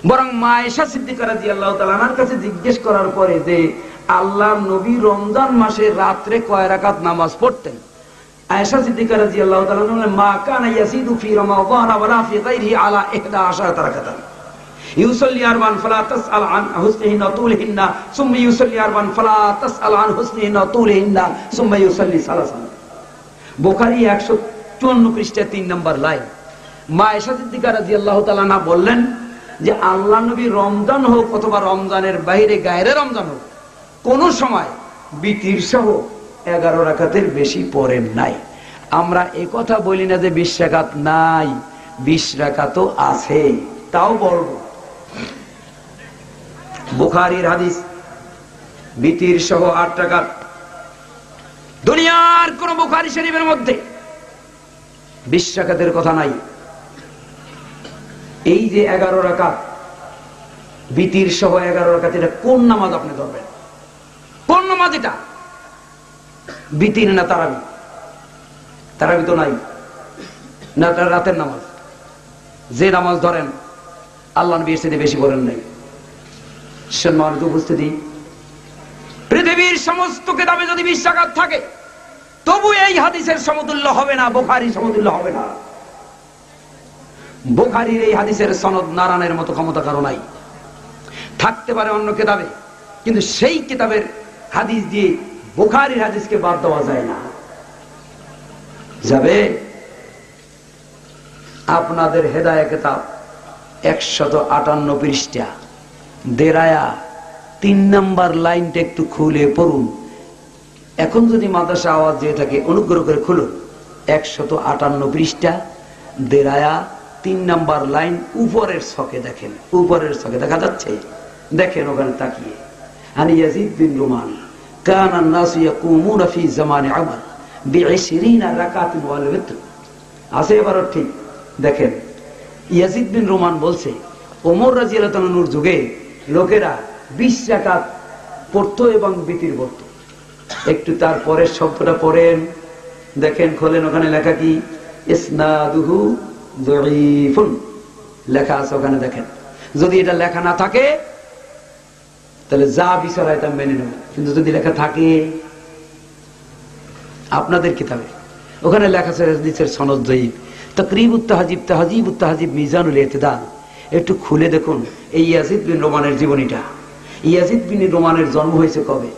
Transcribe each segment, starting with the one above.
বরং মা আয়েশা সিদ্দিকা রাদিয়াল্লাহু তাআলা আনহার কাছে জিজ্ঞেস করার পরে যে আল্লাহর নবী রমজান মাসে রাত্রে কয় রাকাত নামাজ পড়তেন, আয়েশা সিদ্দিকা রাদিয়াল্লাহু তাআলা বলেন মা কানা ইয়াসিদু ফি রমাদান ওয়ালা ফি গায়রিহি আলা 11 রাকাতান ইউসাল্লি আরবান ফালা তাসআল আন হুসনিহিন্না তুলহিন্না সুম্মা ইউসাল্লি আরবান ফালা তাসআল আন হুসনিহিন্না তুলহিন্না সুম্মা ইউসাল্লি সালাসান। বুখারী 154 পৃষ্ঠা 3 নম্বর লাইন। মা আয়েশা সিদ্দিকা রাদিয়াল্লাহু তাআলা না বললেন যে আল্লাহ নবী রমজান হোক অথবা রমজানের বাইরে গায়রে রমজান হোক কোন সময় বিতির সহ 11 রাকাতের বেশি পড়েন নাই। আমরা এই কথা বলি না যে 20 রাকাত নাই, 20 রাকাতও আছে, তাও বলবো। বুখারীর হাদিস বিতির সহ 8 রাকাত। দুনিয়ার কোন বুখারী শরীফের মধ্যে 20 রাকাতের কথা নাই। এই যে 11 রাকাত বিতির সহ 11 রাকাত, এটা কোন নামাজ আপনি ধরবেন? কোন নামাজ এটা? বিতির না তারাবি? তারাবি তো নাই, না রাতের নামাজ। যে নামাজ ধরেন আল্লাহ নবী এর চেয়ে বেশি পড়েন নাই। সম্মানিত উপস্থিতি, পৃথিবীর সমস্ত কিতাবে যদি 20 রাকাত থাকে তবু এই হাদিসের সমতুল্য হবে না, বুখারীর সমতুল্য হবে না। বুখারীর এই হাদিসের সনদ নারায়ণের মতো ক্ষমতা কারো নাই। থাকতে পারে অন্য কিতাবে, কিন্তু সেই কিতাবের হাদিস দিয়ে বুখারীর হাদিসকে বাদ দেওয়া যায় না। যাবে আপনাদের হেদায়া কিতাব 158 পৃষ্ঠা, দেরায়া 3 নম্বর লাইনটা একটু খুলে পড়ুন। এখন যদি মাদ্রাসা আওয়াজ দিয়ে থাকে অনুগ্রহ করে খুলুন। 158 পৃষ্ঠা, দেরায়া 3 নম্বর লাইন, উপরের ছকে দেখেন। উপরের ছকে দেখা যাচ্ছে? দেখেন ওখানে তাকিয়ে। আনি ইয়াজিদ বিন রুমান কানা الناس يقومون في زمان عمر ب20 রাকাত ওয়াল ওয়িতর। আছে এবারও ঠিক দেখেন। ইয়াজিদ বিন রুমান বলছে ওমর রাদিয়াল্লাহু তাআলার যুগে লোকেরা 20 রাকাত পড়তো এবং বিতির পড়তো। একটু তারপরের শব্দটা পড়েন, দেখেন, খোলেন, ওখানে লেখা কি? ইসনাদুহু যায়ীফুন লেখা আছে ওখানে, দেখেন। যদি এটা লেখা না থাকে তাহলে যা বিচার হয় তা মেনে নেব, কিন্তু যদি লেখা থাকে আপনাদের কিতাবে ওখানে লেখা আছে হাদিসের সনদ যায়ীফ। তাকরীবুত তাহজিব, তাহজিবুত তাহজিব, মিজানুল ইতিদাল একটু খুলে দেখুন এই ইয়াজিদ বিন রুমানের জীবনীটা। ইয়াজিদ বিন রুমানের জন্ম হয়েছে কবে?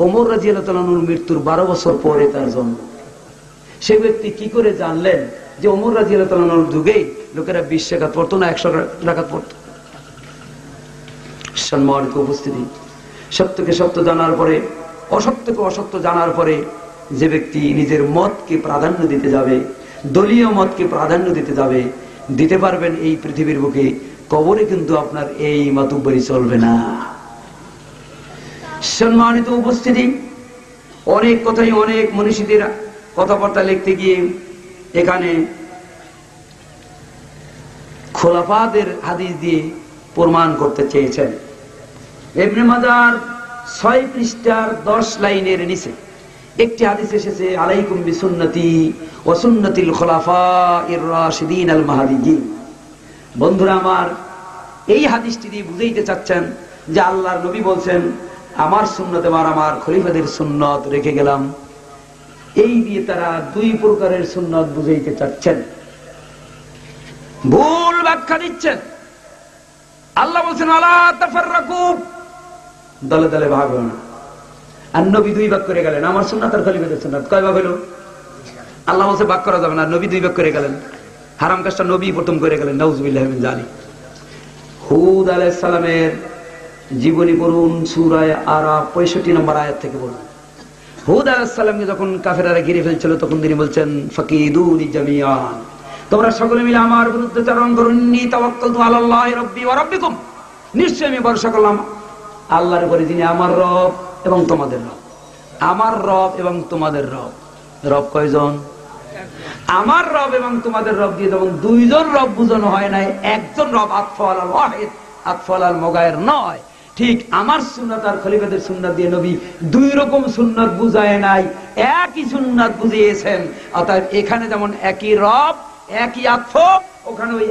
ওমর রাদিয়াল্লাহু তাআলার মৃত্যুর 12 বছর পরে তার জন্ম। সে ব্যক্তি কি করে জানলেন যে ওমর রাদিয়াল্লাহু তাআলার যুগে লোকেরা 20 রাকাত পড়তো না 100 রাকাত পড়তো? সম্মানিত উপস্থিতি, সত্যকে সত্য জানার পরে অসত্যকে অসত্য জানার পরে যে ব্যক্তি নিজের মতকে প্রাধান্য দিতে যাবে, দলীয় মতকে প্রাধান্য দিতে যাবে, দিতে পারবেন এই পৃথিবীর বুকে, কবরে কিন্তু আপনার এই মাতুব্বরি চলবে না। সম্মানিত উপস্থিতি, অনেক কথাই অনেক মনীষীদের কথাবার্তা লিখতে গিয়ে এখানে খোলাফাদের হাদিস দিয়ে প্রমাণ করতে চেয়েছেন। ইবনে মাজার 6 পৃষ্ঠার 10 লাইনের নিচে একটি হাদিস এসেছে, আলাইকুম বিসুন্নতি ওয়া সুন্নাতিল খুলাফাইর রাশিদিন আল মাহদিয়্যিন। বন্ধুরা আমার, এই হাদিসটি দিয়ে বুঝাইতে চাচ্ছেন যে আল্লাহর নবী বলছেন আমার সুন্নত আর আমার খলিফাদের সুন্নত রেখে গেলাম। এই দিয়ে তারা 2 প্রকারের সুন্নত বুঝাইতে চাচ্ছেন, ভুল ব্যাখ্যা দিচ্ছেন। আল্লাহ বলছেন আলা তাফাররাকু, দলে দলে ভাগ হও না। আর নবী 2 ভাগ করে গেলেন, আমার সুন্নাত আর খলিফাদের সুন্নাত। কয় ভাগ হলো? আল্লাহ বলছে ভাগ করা যাবে না, নবী 2 ভাগ করে গেলেন। হারাম কাজটা নবী প্রথম করে গেলেন, নাউযুবিল্লাহি মিন যালিক। হুদ আলাইহিস সালামের জীবনী পড়ুন, সূরা আরাফ 65 নম্বর আয়াত থেকে পড়ুন। হুদ আলাইহিস সালামকে যখন কাফেররা ঘিরে ফেলছিল তখন তিনি বলছেন ফাকিদুনি জামিআন, তোমরা সকলে মিলে আমার বিরুদ্ধে চারণ করো। ইন্নী তাওয়াক্কালতু আলাল্লাহি রাব্বি ওয়া রাব্বিকুম, নিশ্চয় আমি ভরসা করলাম আল্লাহর উপরে, যিনি আমার রব এবং তোমাদের রব। আমার রব এবং তোমাদের রব, রব কয়জন? আমার রব এবং তোমাদের রব দিয়ে যেমন 2 জন রব বুঝানো হয় নাই, একজন রব, আতফাল আল ওয়াহিদ, আতফাল আল মুগায়ের নয়। ঠিক আমার সুন্নাত আর খলিফাদের সুন্নাত দিয়ে নবী 2 রকম সুন্নাত বুঝায় নাই, একই সুন্নাত বুঝিয়েছেন। অর্থাৎ এখানে যেমন একই রব, একই আতফ, ওখানে ওই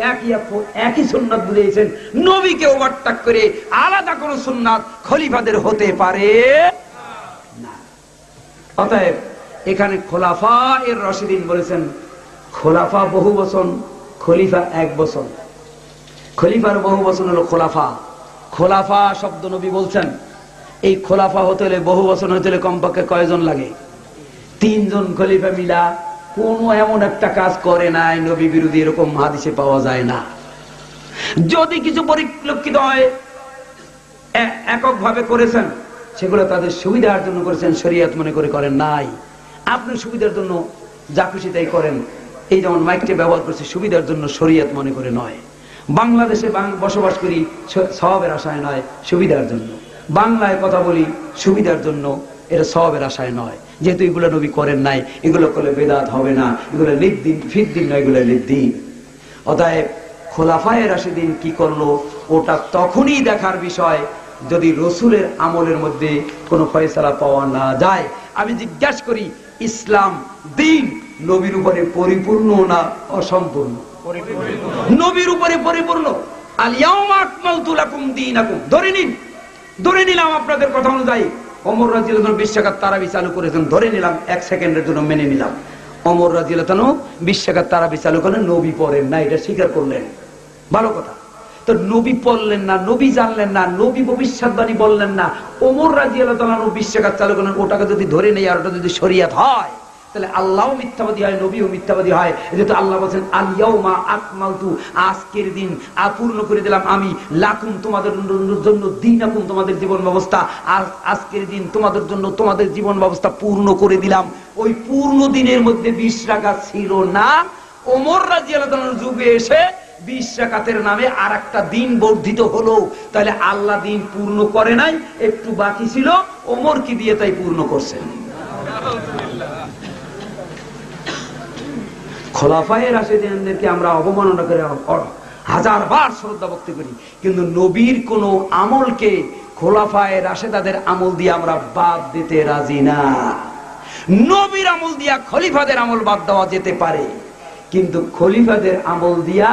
একই সুন্নাত বুঝিয়েছেন। নবীকে ওভারটেক করে আলাদা কোন সুন্নাত খলিফাদের হতে পারে না। অতএব এখানে খোলাফা এর রাশিদিন বলেছেন, খোলাফা বহু বচন, খলিফা এক বচন। খলিফার বহু বচন হলো খোলাফা। খোলাফা শব্দ নবী বলছেন। এই খোলাফা হতে হলে, বহু বচন হতে হলে কমপক্ষে কয়জন লাগে? 3 জন খলিফা মিলা কোন এমন একটা কাজ করে নাই নবী বিরোধী, এরকম হাদিসে পাওয়া যায় না। যদি কিছু পরিলক্ষিত হয় এককভাবে করেছেন, সেগুলো তাদের সুবিধার জন্য করেছেন, শরীয়ত মনে করে করেন নাই। আপনার সুবিধার জন্য যা খুশি তাই করেন, এই যেমন মাইকটা ব্যবহার করছে সুবিধার জন্য, শরীয়ত মনে করে নয়। বাংলাদেশে বসবাস করি সওয়াবের আশায় নয়, সুবিধার জন্য। বাংলায় কথা বলি সুবিধার জন্য, এটা সওয়াবের আশায় নয়। যেহেতু এগুলো নবী করেন নাই, এগুলো করলে বেদাত হবে না, এগুলো নির্দিন ফিদ্দিন নয়, এগুলো নির্দিন। অতএব খোলাফায়ে রাশিদিন কি করলো, ওটা তখনই দেখার বিষয় যদি রসুলের আমলের মধ্যে কোনো ফয়সালা পাওয়া না যায়। আমি জিজ্ঞাসা করি, ইসলাম দিন নবীর উপরে পরিপূর্ণ না অসম্পূর্ণ? নবীর উপরে পরিপূর্ণ। আল ইয়াউমা আকমালতু লাকুম দীনাকুম, ধরে নিলাম আপনাদের কথা অনুযায়ী ওমর রাদিয়াল্লাহু আনহু 20 রাকাত তারাবি চালু করেছেন, ধরে নিলাম, 1 সেকেন্ডের জন্য মেনে নিলাম। ওমর রাদিয়াল্লাহু আনহু 20 রাকাত তারাবি চালু করেন, নবী পড়েন না, এটা স্বীকার করলেন, ভালো কথা। তো নবী পড়লেন না, নবী জানলেন না, নবী ভবিষ্যৎবাণী বললেন না, ওমর রাদিয়াল্লাহু তাআলা 20 রাকাত চালু করেন, ওটাকে যদি ধরে নেই আর ওটা যদি শরীয়ত হয়, তাহলে আল্লাহও মিথ্যাবাদী হয়, নবীও মিথ্যাবাদী হয়। যেহেতু আল্লাহ বলেন আল ইয়াউমা আকমালতু, আজকের দিন পূর্ণ করে দিলাম আমি, লাকুম তোমাদের জন্য, দীনাকুম তোমাদের জীবন ব্যবস্থা, আজকের দিন তোমাদের জন্য তোমাদের জীবন ব্যবস্থা পূর্ণ করে দিলাম। ওই পূর্ণ দিনের মধ্যে 20 রাকাত ছিল না। ওমর রাদিয়াল্লাহু তাআলার যুগে এসে 20 রাকাতের নামে আর একটা দিন বর্ধিত হলো। তাহলে আল্লাহ দিন পূর্ণ করে নাই, একটু বাকি ছিল, ওমর কি দিয়ে তাই পূর্ণ করছেন। খোলাফায়ে রাশিদিনদেরকে আমরা অবমাননা করে 1000 বার শ্রদ্ধা ভক্তি করি, কিন্তু নবীর কোন আমলকে খোলাফায়ে রাশিদাদের আমল দিয়ে আমরা বাদ দিতে রাজি না। নবীর আমল দিয়া খলিফাদের আমল বাদ দেওয়া যেতে পারে, কিন্তু খলিফাদের আমল দিয়া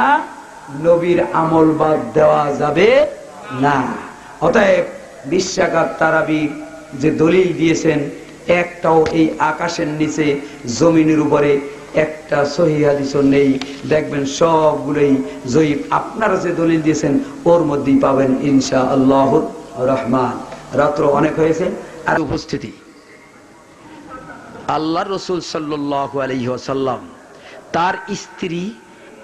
নবীর আমল বাদ দেওয়া যাবে না। অতএব 20 রাকাত তারাবির যে দলিল দিয়েছেন, একটাও এই আকাশের নিচে জমিনের উপরে একটা সহিহ হাদিসও নেই। দেখবেন সবগুলোই জয়ীফ। আপনারা যে দলিল দিয়েছেন ওর মধ্যেই পাবেন ইনশাআল্লাহুর রহমান। রাত্র অনেক হয়েছে। আর উপস্থিতি আল্লাহর রাসূল সাল্লাল্লাহু আলাইহি ওয়াসাল্লাম তার স্ত্রী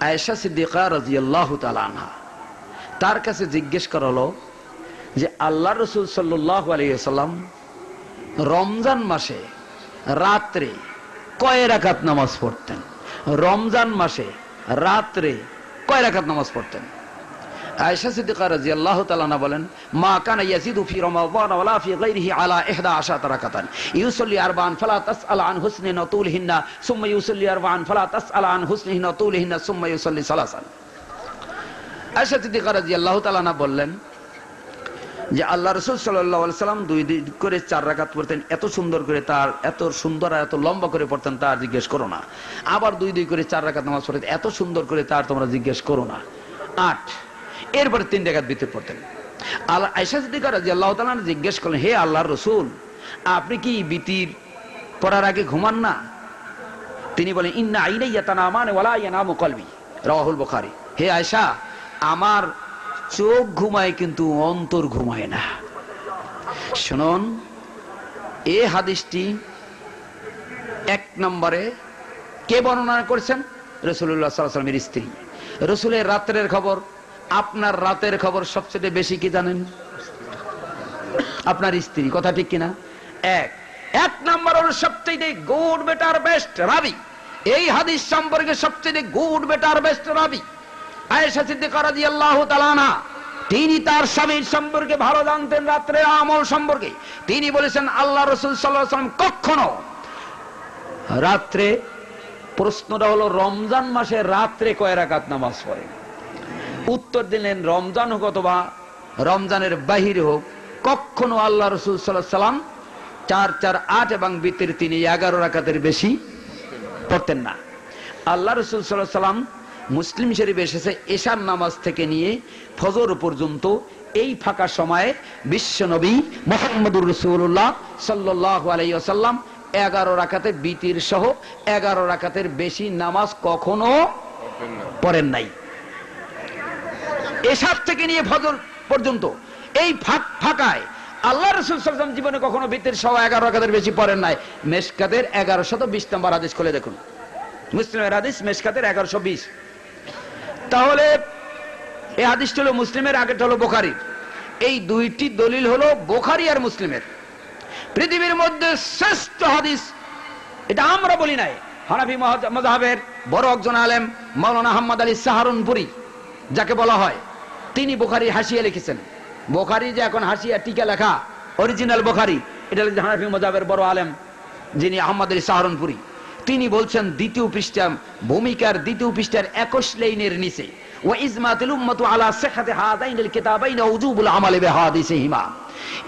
আয়েশা সিদ্দিকা রাদিয়াল্লাহু তাআলা আনহা, তার কাছে জিজ্ঞেস করা হলো যে আল্লাহর রাসূল সাল্লাল্লাহু আলাইহি ওয়াসাল্লাম রমজান মাসে রাত্রে কয় রাকাত নামাজ পড়তেন? রমজান মাসে রাত্রে কয় রাকাত নামাজ পড়তেন? আয়েশা সিদ্দিকা রাদিয়াল্লাহু তাআলা আনহা বলেন, মা কানা ইয়াজিদু ফি রমাদান ওয়ালা ফি গায়রিহি আলা 11 রাকাতান ইউসাল্লি 4 ফালা তাসআল আন হুসনিহি ওয়া তুলহিন্না সুম্মা ইউসাল্লি 4 ফালা তাসআল আন হুসনিহি ওয়া তুলহিন্না সুম্মা ইউসাল্লি 3। আয়েশা সিদ্দিকা রাদিয়াল্লাহু তাআলা আনহা বললেন যে আল্লাহ রাসূল সাল্লাল্লাহু আলাইহি সাল্লাম 2 করে 4 রাকাত পড়তেন, এত সুন্দর করে, তার এত সুন্দর আর এত লম্বা করে পড়তেন তার জিজ্ঞেস করো না। আবার 2 করে 4 রাকাত নামাজ পড়তেন, এত সুন্দর করে, তার তোমরা জিজ্ঞেস করো না। 8, এরপরে 3 রাকাত বিতর পড়তেন। আয়েশা সিদ্দিকা রাদিয়াল্লাহু তাআলা জিজ্ঞেস করলেন, হে আল্লাহর রাসূল, আপনি কি বিতির পড়ার আগে ঘুমান না? তিনি বলেন, ইন্না আইনাইয়া তানামানে ওয়ালা ইয়ানামু কলবি, রাওয়াহুল বুখারী। হে আয়েশা, আমার চোখ ঘুমায় কিন্তু অন্তর ঘুমায় না। শুনুন, এই হাদিসটি 1 নম্বরে কে বর্ণনা করেছেন? রাসূলুল্লাহ সাল্লাল্লাহু আলাইহি ওয়াসাল্লামের স্ত্রী। রাসূলের রাতের খবর, আপনার রাতের খবর সবচেয়ে বেশি কি জানেন? আপনার স্ত্রী। কথা ঠিক কিনা? 1 নম্বর হলো সবচেয়ে গুড বেটার বেস্ট রাবি। এই হাদিস সম্পর্কে সবচেয়ে গুড বেটার বেস্ট রাবি আয়েশা সিদ্দিকা রাদিয়াল্লাহু তাআলা আনহা। তিনি তার স্বামীর সম্পর্কে ভালো জানতেন, রাত্রের আমল সম্পর্কে। তিনি বলেছেন, আল্লাহ রাসূল সাল্লাল্লাহু আলাইহি ওয়াসাল্লাম কখনো রাত্রে, প্রশ্নটা হলো রমজান মাসে রাত্রে কয় রাকাত নামাজ পড়ে? উত্তর দিলেন, রমজান হোক অথবা রমজানের বাহিরে হোক, কখনো আল্লাহ রাসূল সাল্লাল্লাহু আলাইহি ওয়াসাল্লাম 4, 4, 8 এবং বিতর তিনি 11 রাকাতের বেশি পড়তেন না। আল্লাহ রাসূল সাল্লাল্লাহু আলাইহি ওয়াসাল্লাম মুসলিম শরীফে এসেছে এশার নামাজ থেকে নিয়ে ফজর পর্যন্ত এই ফাঁকা সময়ে বিশ্বনবী মুহাম্মদুর রাসূলুল্লাহ সাল্লাল্লাহু আলাইহি ওয়াসাল্লাম 11 রাকাতের বিতির সহ 11 রাকাতের বেশি নামাজ কখনো পড়েন নাই। এশার থেকে নিয়ে ফজর পর্যন্ত এই ফাঁকায় আল্লাহ রাসূল সাল্লাল্লাহু আলাইহি ওয়াসাল্লাম জীবনে কখনো বিতির সহ 11 রাকাতের বেশি পড়েন নাই। মেশকাতের 1120 নম্বর হাদিস খুলে দেখুন, মুসলিমের হাদিস মেশকাতের 1120। তাহলে এই হাদিসটা হলো মুসলিমের, আগেটা হলো বুখারীর। এই দুইটি দলিল হলো বুখারী আর মুসলিমের। পৃথিবীর মধ্যে শ্রেষ্ঠ হাদিস, এটা আমরা বলি নাই, হানাফি মাযহাবের বড় একজন আলেম মাওলানা আহমদ আলী সাহারানপুরী যাকে বলা হয়, তিনি বুখারী হাসিয়া লিখেছেন। বুখারী যে এখন হাসিয়া টিকা লেখা অরিজিনাল বুখারী, এটা লিখেছেন হানাফি মাযহাবের বড় আলেম যিনি আহমদ আলী সাহারানপুরী। তিনি বলছেন দ্বিতীয় পৃষ্ঠা, ভূমিকার দ্বিতীয় পৃষ্ঠার 21 লাইনের নিচে, ওয়া ইজমাতুল উম্মাতু আলা সিহহাতি হাদাইনিল কিতাবাইনি ওয়াজুবুল আমালি বিহাদিসিহিমা,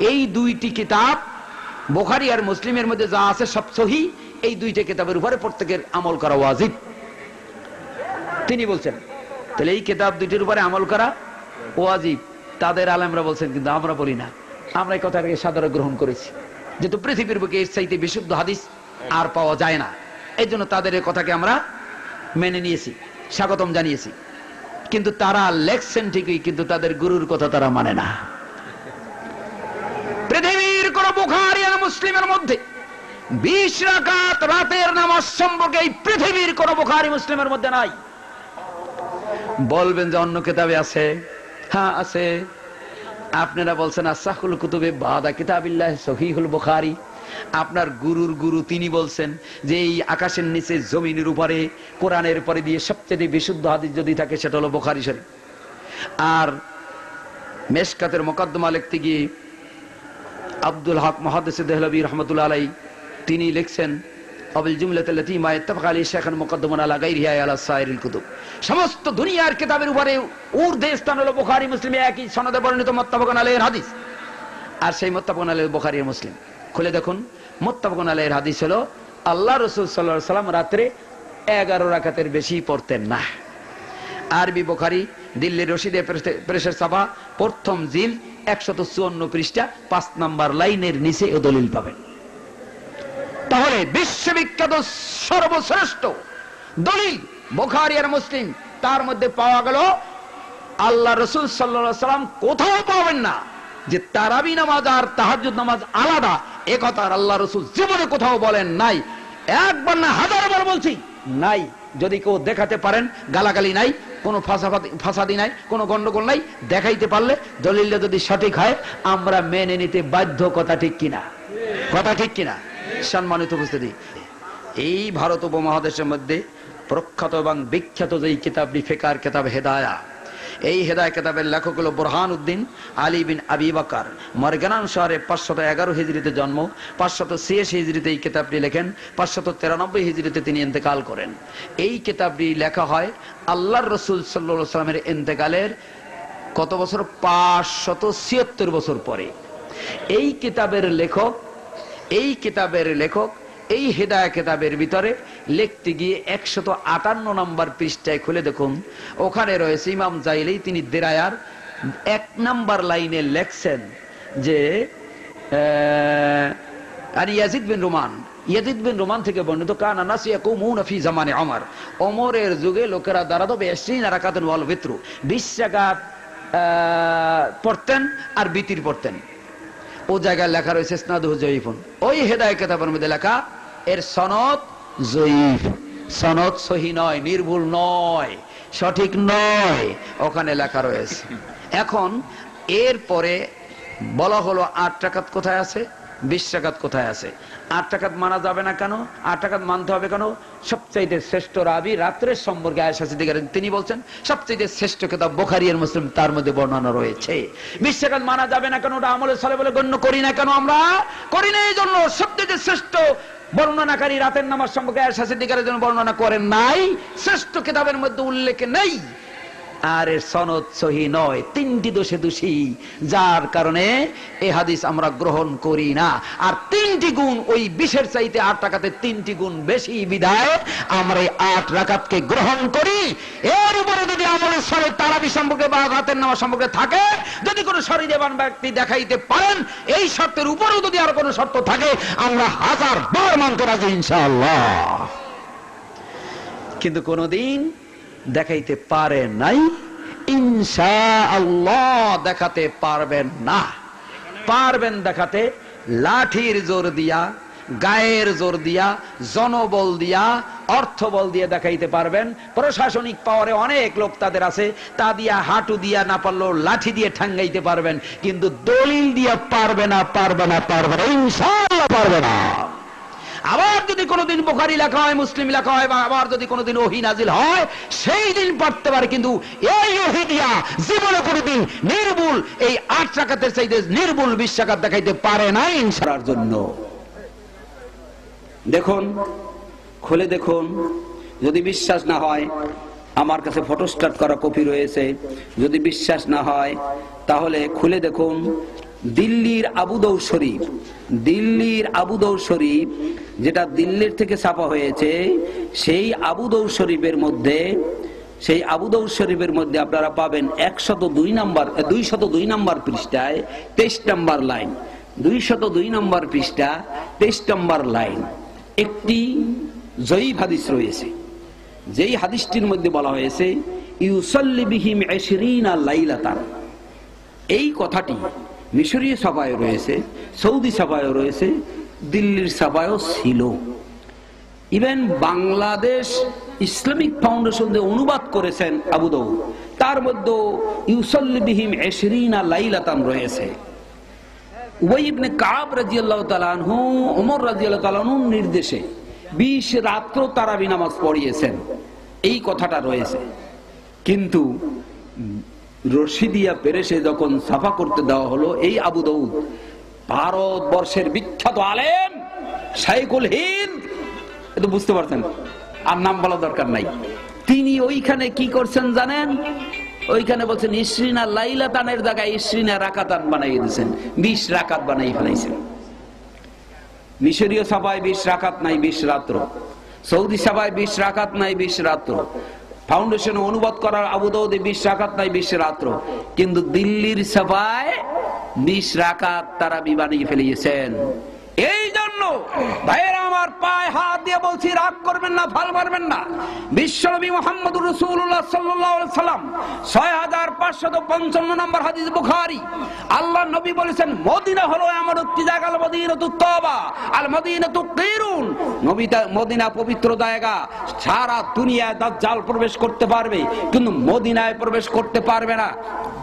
এই দুইটি কিতাব বুখারী আর মুসলিমের মধ্যে যা আছে সব সহিহ, এই দুইটা কিতাবের উপরে প্রত্যেকের আমল করা ওয়াজিব। তিনি বলছেন তাহলে এই কিতাব দুইটির উপরে আমল করা ওয়াজিব। তাদের আলেমরা বলছেন কিন্তু আমরা বলি না, আমরা এই কথাটাকে সাদরে গ্রহণ করেছি, যেহেতু পৃথিবীর বুকে এর চাইতে বিশুদ্ধ হাদিস আর পাওয়া যায় না, এই জন্য তাদের এই কথাকে আমরা মেনে নিয়েছি, স্বাগতম জানিয়েছি। কিন্তু তারা লেখছেন ঠিকই, কিন্তু তাদের গুরুর কথা তারা মানে না। পৃথিবীর কোন বুখারী আর মুসলিমের মধ্যে 20 রাকাত রাতের নামাজ সম্পর্কে এই পৃথিবীর কোন বুখারী মুসলিমের মধ্যে নাই। বলবেন যে অন্য কিতাবে আছে, হ্যাঁ আছে। আপনারা বলছেন আসাহুল কুতুবে বাদা কিতাবিল্লাহ সহিহুল বুখারী, আপনার গুরুর গুরু তিনি বলছেন যে এই আকাশের নিচে জমিনের উপরে কোরআনের পরে দিয়ে সবচেয়ে বিশুদ্ধ হাদিস যদি থাকে সেটা হলো বুখারী শরীফ। আর মেশকাতের মুকদ্দমা লিখতে গিয়ে আব্দুল হক মুহাদ্দিস দেহলভী রাহমাতুল্লাহ আলাইহি তিনি লিখছেন আবিল জুমলাতুল্লাতী মা ইত্তাফাকা আলাইহি শাইখান মুকদ্দমান আলা গায়রিহা আলা সাইরিল কুতুব, সমস্ত দুনিয়ার কিতাবের উপরে ঊর্ধ্বে স্থান হলো বুখারী মুসলিমে একই সনদে বর্ণিত মুত্তাফাকুন আলাইহির হাদিস। আর সেই মুত্তাফাকুন আলাইহি বুখারী আর মুসলিম খুলে দেখুন, মুত্তাফাকুন আলাইহির হাদিস হলো আল্লাহ রাসূল সাল্লাল্লাহু আলাইহি ওয়াসাল্লাম রাতে 11 রাকাতের বেশি পড়তেন না। আরবি বুখারী দিল্লি রশিদে প্রেসের ছাপা প্রথম জিল 154 পৃষ্ঠা 5 নম্বর লাইনের নিচে এই দলিল পাবেন। তাহলে বিশ্ববিখ্যাত সর্বশ্রেষ্ঠ দলিল বুখারী আর মুসলিম, তার মধ্যে পাওয়া গেল আল্লাহ রাসূল সাল্লাল্লাহু আলাইহি ওয়াসাল্লাম কোথাও পাবেন না যে তারাবি নামাজ আর তাহাজ্জুদ নামাজ আলাদা, এ কথা আল্লাহ রাসূল জীবনে কোথাও বলেন নাই। একবার না হাজারবার বলছি নাই। যদি কেউ দেখাতে পারেন, গালাগালি নাই, কোনো ফাসাদি নাই, কোনো গন্ডগোল নাই, দেখাইতে পারলে দলিলটা যদি সঠিক হয় আমরা মেনে নিতে বাধ্য। কথা ঠিক কিনা? কথা ঠিক কিনা? সম্মানিত উপস্থিতি, এই ভারত উপমহাদেশের মধ্যে প্রখ্যাত এবং বিখ্যাত যেই কিতাবটি ফিকার কিতাব হেদায়া, এই হেদায়া কিতাবের লেখক হলো বুরহান উদ্দিন আলী বিন আবি বকর, মরগানান শহরে 511 হিজরিতে জন্ম, 586 হিজরিতে এই কিতাবটি লেখেন, 593 হিজরিতে তিনি ইন্তেকাল করেন। এই কিতাবটি লেখা হয় আল্লাহর রাসূল সাল্লাল্লাহু আলাইহি ওয়াসাল্লামের ইন্তেকালের কত বছর? 576 বছর পরে। এই কিতাবের লেখক এই হেদায়া কিতাবের ভিতরে লিখতে গিয়ে 158 নম্বর পৃষ্ঠায় খুলে দেখুন, ওখানে রয়েছে ইমাম জাইলি, তিনি দেরায়ার 1 নম্বর লাইনে লেখছেন যে ইয়াজিদ বিন রুমান থেকে বর্ণিত, কানা নাস ইয়াকুমুনা ফি জামানে ওমর, ওমরের যুগে লোকেরা দাঁড়াতো 20 রাকাতুন ওয়াল বিত্রু, 20 রাকাত পড়তেন আর বিতির পড়তেন। ও জায়গায় লেখা রয়েছে ইসনাদুহু যায়ীফুন। ওই হেদায়া কিতাবের মধ্যে লেখা এর সনদ যায়ীফ, সনদ সহিহ নয়, নির্ভুল নয়, সঠিক নয়, ওখানে লেখা রয়েছে। এখন এরপরে বলা হলো 8 রাকাত কোথায় আছে, 20 রাকাত কোথায় আছে? 8 রাকাত মানা যাবে না কেন? 8 রাকাত মানতে হবে কেন? সবচাইতে শ্রেষ্ঠ রাবি রাত্রের সম্পর্কে আয়েশা সিদ্দিকা তিনি বলছেন সবচাইতে শ্রেষ্ঠ কিতাব বুখারী আর মুসলিম, তার মধ্যে বর্ণনা রয়েছে। 20 রাকাত মানা যাবে না কেন? ওটা আমলে সালেহ বলে গণ্য করি না কেন? আমরা করি না এই জন্য সবচাইতে শ্রেষ্ঠ বর্ণনাকারী রাতের নামাজ সম্পর্কে আয়েশা সিদ্দিকার জন্য বর্ণনা করেন নাই, শ্রেষ্ঠ কিতাবের মধ্যে উল্লেখ নেই। আর এর সনদ সহি নয়, 3টি দোষে দোষী, যার কারণে এই হাদিস আমরা গ্রহণ করি না। আর 3টি গুণ ওই 20-এর চাইতে 8 রাকাতে 3টি গুণ বেশি বিধায় আমরা এই 8 রাকাতকে গ্রহণ করি। এর উপরে যদি আমলের সনদ তারাবি সম্পর্কে বা রাতের নামাজ সম্পর্কে থাকে, যদি কোনো শরীরবান ব্যক্তি দেখাইতে পারেন, এই শর্তের উপরেও যদি আর কোনো শর্ত থাকে, আমরা 1000 বার মানতে রাজি ইনশাআল্লাহ। কিন্তু কোনদিন দেখাইতে পারে নাই, ইনশাআল্লাহ দেখাতে পারবেন না। পারবেন দেখাতে লাঠির জোর দিয়া, গায়ের জোর দিয়া, জনবল দিয়া, অর্থবল দিয়ে দেখাইতে পারবেন। প্রশাসনিক পাওয়ারে অনেক লোক তাদের আছে, তা দিয়া হাঁটু দিয়া না পারলেও লাঠি দিয়ে ঠাঙ্গাইতে পারবেন, কিন্তু দলিল দিয়ে পারবে না, পারবে না, পারবে না, ইনশাআল্লাহ পারবে না। আবার যদি কোনোদিন বুখারী লেখা হয়, মুসলিম লেখা হয়, বা আবার যদি কোনোদিন ওহী নাজিল হয়, সেই দিন পড়তে পারে, কিন্তু এই ওহী দিয়া জীবনে কোনোদিন নির্ভুল এই 8 রাকাতের চাইতে নির্ভুল 20 রাকাত দেখাইতে পারে না ইনশাআল্লাহর জন্য। দেখুন, খুলে দেখুন, যদি বিশ্বাস না হয়, আমার কাছে ফটোস্ট্যাট করা কপি রয়েছে, যদি বিশ্বাস না হয় তাহলে খুলে দেখুন দিল্লির আবু দাউদ শরীফ, দিল্লির আবু দাউদ শরীফ যেটা দিল্লির থেকে ছাপা হয়েছে, সেই আবু দাউদ শরীফের মধ্যে, সেই আবু দাউদ শরীফের মধ্যে আপনারা পাবেন 202 নম্বর পৃষ্ঠায় 23 নম্বর লাইন, 202 নম্বর পৃষ্ঠা 23 নম্বর লাইন একটি জয়ীফ হাদিস রয়েছে। যেই হাদিসটির মধ্যে বলা হয়েছে ইউসাল্লি বিহিম 20 লাইলাতান। এই কথাটি মিশরীয় ছাপায় রয়েছে, সৌদি ছাপায় রয়েছে, দিল্লির ছাপায়ও ছিল। ইভেন বাংলাদেশ ইসলামিক ফাউন্ডেশন যে অনুবাদ করেছেন আবু দাউদ, তার মধ্যে ইউসাল্লি বিহিম 20 লাইলাতান রয়েছে। উবাই ইবনে কাব রাদিয়াল্লাহু তাআলা আনহু, ওমর রাদিয়াল্লাহু তাআলা আনহুর নির্দেশে 20 রাত্র তারাবি নামাজ পড়িয়েছেন, এই কথাটা রয়েছে। কিন্তু রশিদিয়া পেরেশে যখন ছাপা করতে দেওয়া হলো, এই আবু দাউদ ভারতবর্ষের বিখ্যাত আলেম শাইখুল হিন্দ, এটা বুঝতে পারছেন, আর নাম বলা দরকার নাই, তিনি ওইখানে কি করছেন জানেন? ওইখানে বলছেন 20 লাইলাতানের জায়গায় 20 রাকাতান বানাই দিয়েছেন, 20 রাকাত বানাই ফেলাইছেন। মিশরীয় সভায় 20 রাকাত নাই 20 রাত্র, সৌদি সভায় 20 রাকাত নাই 20 রাত্র, ফাউন্ডেশন অনুবাদ করার আবু দাউদে 20 রাকাত নাই 20 রাত্র, কিন্তু দিল্লির সভায় 20 রাকাত তারাবি বানিয়ে ফেলিয়েছেন। এই জন্য ভাইয়েরা আমার, পায়ে হাত দিয়ে বলছি, রাগ করবেন না, ভাল পারবেন না। বিশ্বনবী মুহাম্মদুর রাসূলুল্লাহ সাল্লাল্লাহু আলাইহি সাল্লাম 6555 নম্বর হাদিস বুখারী, আল্লাহ নবী বলেছেন মদিনা হলো এমন একটি জায়গা, আল মদিনাতুত তাওবা আল মদিনাতুত তিরুন, মদিনা পবিত্র জায়গা, সারা দুনিয়ায় দাজ্জাল প্রবেশ করতে পারবে কিন্তু মদিনায় প্রবেশ করতে পারবে না।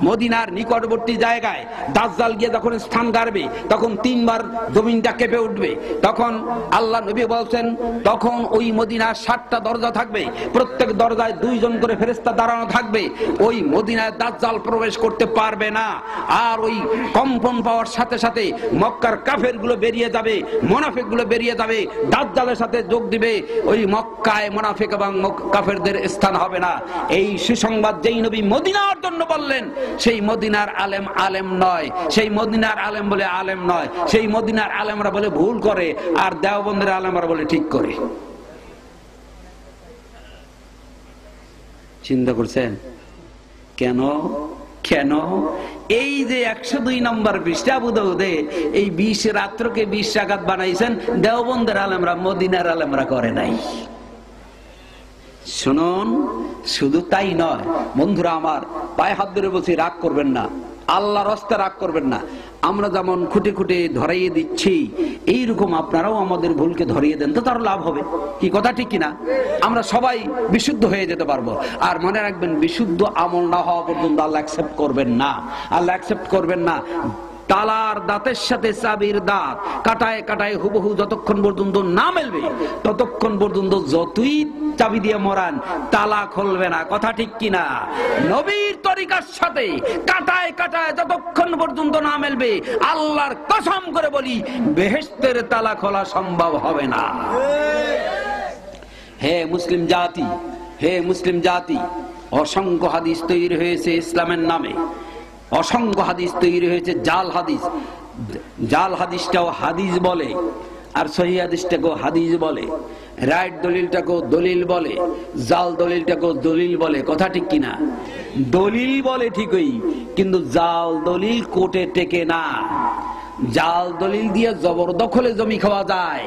মদিনার নিকটবর্তী জায়গায় দাজ্জাল গিয়ে যখন স্থান গাড়বে, তখন 3 বার জমিনটা কেঁপে উঠবে। তখন আল্লাহ নবী বলছেন, তখন ওই মদিনার 7টা দরজা থাকবে, প্রত্যেক দরজায় 2 জন করে ফেরেশতা দাঁড়ানো থাকবে। ওই মদিনায় দাজ্জাল প্রবেশ করতে পারবে না। আর ওই কম্পন পাওয়ার সাথে সাথে মক্কার কাফেরগুলো বেরিয়ে যাবে, মুনাফিকগুলো বেরিয়ে যাবে, দাজ্জালের সাথে যোগ দিবে। ওই মক্কায় মুনাফিক এবং কাফেরদের স্থান হবে না। এই সুসংবাদ যেই নবী মদিনার জন্য বললেন, সেই মদিনার আলেম আলেম নয়, সেই মদিনার আলেম বলে আলেম নয়, সেই মদিনার আলেমরা বলে ভুল করে, আর দেওবন্দের আলেমরা বলে ঠিক করে। চিন্তা করছেন কেন? কেন এই যে 102 নম্বর পৃষ্ঠা আবু দাউদে এই 20 রাত্রকে 20 রাকাত বানাইছেন, দেওবন্দের আলেমরা, মদিনার আলেমরা করে নাই। শুনুন, শুধু তাই নয় বন্ধুরা আমার, পায়ে হাত ধরে বলছি, রাগ করবেন না, আল্লাহর রাস্তা রাগ করবেন না। আমরা যেমন খুঁটে খুঁটে ধরাইয়ে দিচ্ছি, এইরকম আপনারাও আমাদের ভুলকে ধরিয়ে দেন, তো তার লাভ হবে। কি কথা ঠিক কিনা? আমরা সবাই বিশুদ্ধ হয়ে যেতে পারবো। আর মনে রাখবেন, বিশুদ্ধ আমল না হওয়া পর্যন্ত আল্লাহ অ্যাকসেপ্ট করবেন না, আল্লাহ অ্যাকসেপ্ট করবেন না। তালার দাঁতের সাথে চাবির দাঁত কাটায় কাটায় হুবহু যতক্ষণ পর্যন্ত না মেলবে, ততক্ষণ পর্যন্ত যতই চাবি দিয়ে মরান, তালা খুলবে না। কথা ঠিক কিনা? নবীর তরিকার সাথে কাটায় কাটায় যতক্ষণ পর্যন্ত না মেলবে, আল্লাহর কসম করে বলি, বেহেশতের তালা খোলা সম্ভব হবে না। হে মুসলিম জাতি, হে মুসলিম জাতি, অসংখ্য হাদিস তৈরি হয়েছে ইসলামের নামে, অসংখ্য হাদিস তৈরি হয়েছে জাল হাদিস। জাল হাদিসটাও হাদিস বলে, আর সহি হাদিসটাকেও হাদিস বলে, রাইট দলিলটাকেও দলিল বলে, জাল দলিলটাকেও দলিল বলে। কথা ঠিক কিনা? দলিল বলে ঠিকই, কিন্তু জাল দলিল কোর্টে টেকে না। জাল দলিল দিয়ে জবরদখলে জমি খাওয়া যায়,